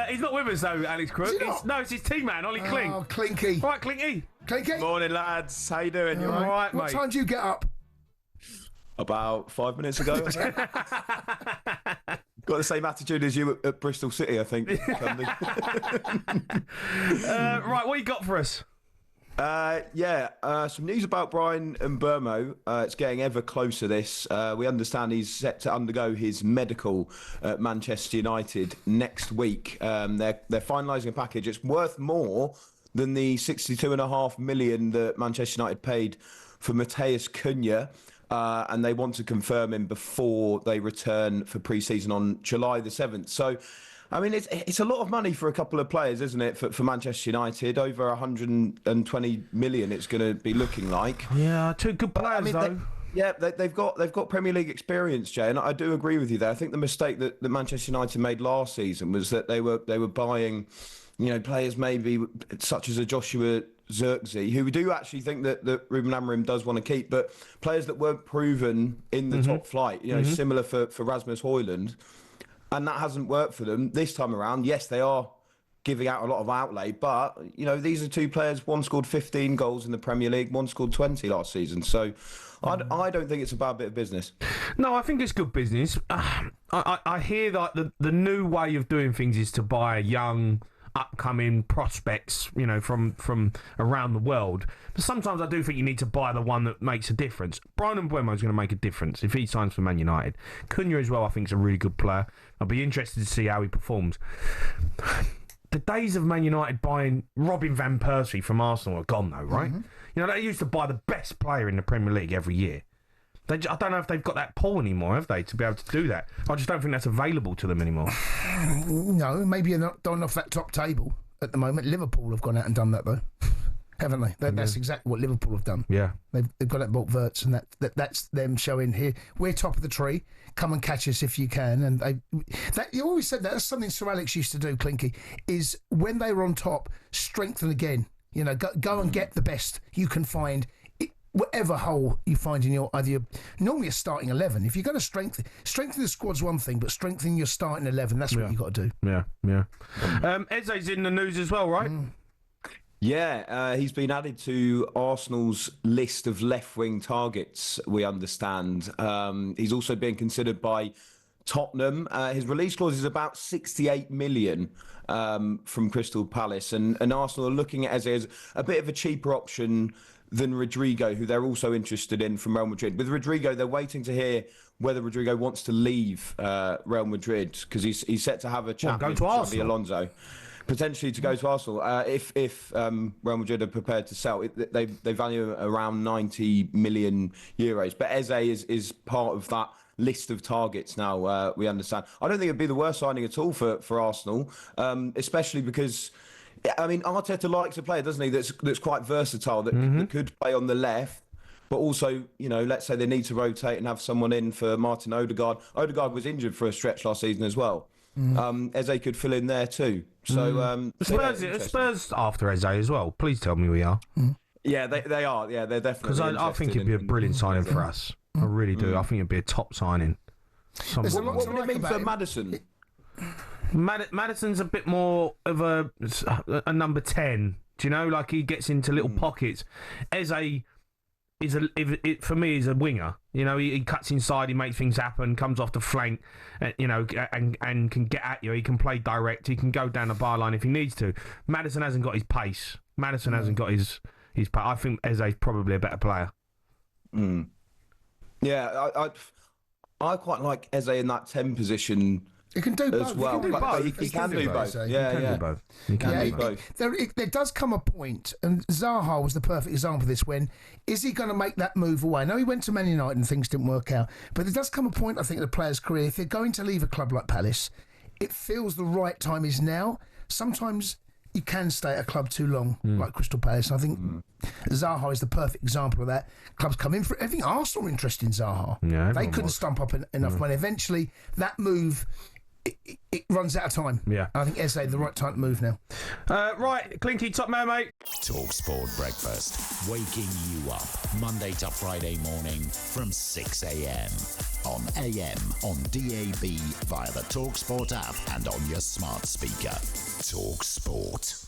He's not with us though, Alex Crook. It's his team man, Olly Clink. Oh, Clinky. Right, Clinky. Clinky. Morning, lads. How you doing? You all right, What mate? time do you get up? About 5 minutes ago. Got the same attitude as you at Bristol City, I think. Right, what you got for us? Some news about Bryan Mbeumo. It's getting ever closer, this. We understand he's set to undergo his medical at Manchester United next week. They're finalising a package. It's worth more than the 62.5 million that Manchester United paid for Matheus Cunha. And they want to confirm him before they return for pre-season on July the 7th. So, I mean, it's a lot of money for a couple of players, isn't it, for Manchester United? Over 120 million it's going to be looking like. Yeah, two good players, though. They've got Premier League experience, Jay, and I do agree with you there. I think the mistake that Manchester United made last season was that they were buying, players maybe such as a Joshua Zirkzee, who we do actually think that Ruben Amorim does want to keep, but players that weren't proven in the top flight, similar for Rasmus Højlund, and that hasn't worked for them this time around. Yes, they are giving out a lot of outlay, but these are two players. One scored 15 goals in the Premier League, one scored 20 last season. So I don't think it's a bad bit of business. No, I think it's good business. I hear that the new way of doing things is to buy young, upcoming prospects, from around the world. But sometimes I do think you need to buy the one that makes a difference. Bryan Mbeumo is going to make a difference if he signs for Man United. Cunha as well, I think, is a really good player. I'll be interested to see how he performs. The days of Man United buying Robin van Persie from Arsenal are gone, though, right? They used to buy the best player in the Premier League every year. I don't know if they've got that pull anymore, have they, to be able to do that? I just don't think that's available to them anymore. No, maybe you're not off that top table at the moment. Liverpool have gone out and done that, though, haven't they? That's exactly what Liverpool have done. Yeah, they've gone out and bought Wirtz, and that's them showing here we're top of the tree. Come and catch us if you can. And you always said that's something Sir Alex used to do. Clinky is when they were on top, strengthen again. Go and get the best you can find. Whatever hole you find in normally a starting 11. If you're going to strengthen the squad's one thing, but strengthening your starting 11, that's what you got to do. Yeah. Eze's in the news as well, right? Yeah, he's been added to Arsenal's list of left-wing targets, we understand. He's also being considered by Tottenham. His release clause is about 68 million from Crystal Palace, and Arsenal are looking at Eze as a bit of a cheaper option than Rodrigo, who they're also interested in from Real Madrid. With Rodrigo, they're waiting to hear whether Rodrigo wants to leave Real Madrid, because he's set to have a chat with Xabi Alonso, potentially to go to Arsenal. If Real Madrid are prepared to sell, they value around 90 million euros. But Eze is part of that list of targets now, we understand. I don't think it'd be the worst signing at all for Arsenal, especially because, I mean, Arteta likes a player, doesn't he, that's quite versatile, that could play on the left, but also, let's say they need to rotate and have someone in for Martin Odegaard. Odegaard was injured for a stretch last season as well. Eze could fill in there too. So Spurs after Eze as well. Please tell me we are. Yeah, they are. Yeah, they're definitely. Because I think it'd be a brilliant signing for us. I really do. I think it'd be a top signing. What would it mean for Maddison? Maddison's a bit more of a number 10. Do you know? Like, he gets into little pockets. Eze for me is a winger. He cuts inside, he makes things happen, comes off the flank, and can get at you. He can play direct. He can go down the byline if he needs to. Maddison hasn't got his pace. Maddison hasn't got his pace. I think Eze's probably a better player. Yeah, I quite like Eze in that 10 position. He can do both. As well. He can do both. He can do both. There does come a point, and Zaha was the perfect example of this, when is he going to make that move away? I know he went to Man United and things didn't work out, but there does come a point, I think, in a player's career, if they're going to leave a club like Palace, it feels the right time is now. Sometimes you can stay at a club too long, like Crystal Palace. I think Zaha is the perfect example of that. Clubs come in for it. I think Arsenal are interested in Zaha. Yeah, they couldn't stump up enough money. Eventually, that move... It runs out of time. Yeah, I think Eze the right time to move now. Right, Clinky, top man, mate. talkSPORT breakfast, waking you up Monday to Friday morning from 6 a.m. on AM, on DAB, via the talkSPORT app and on your smart speaker. talkSPORT.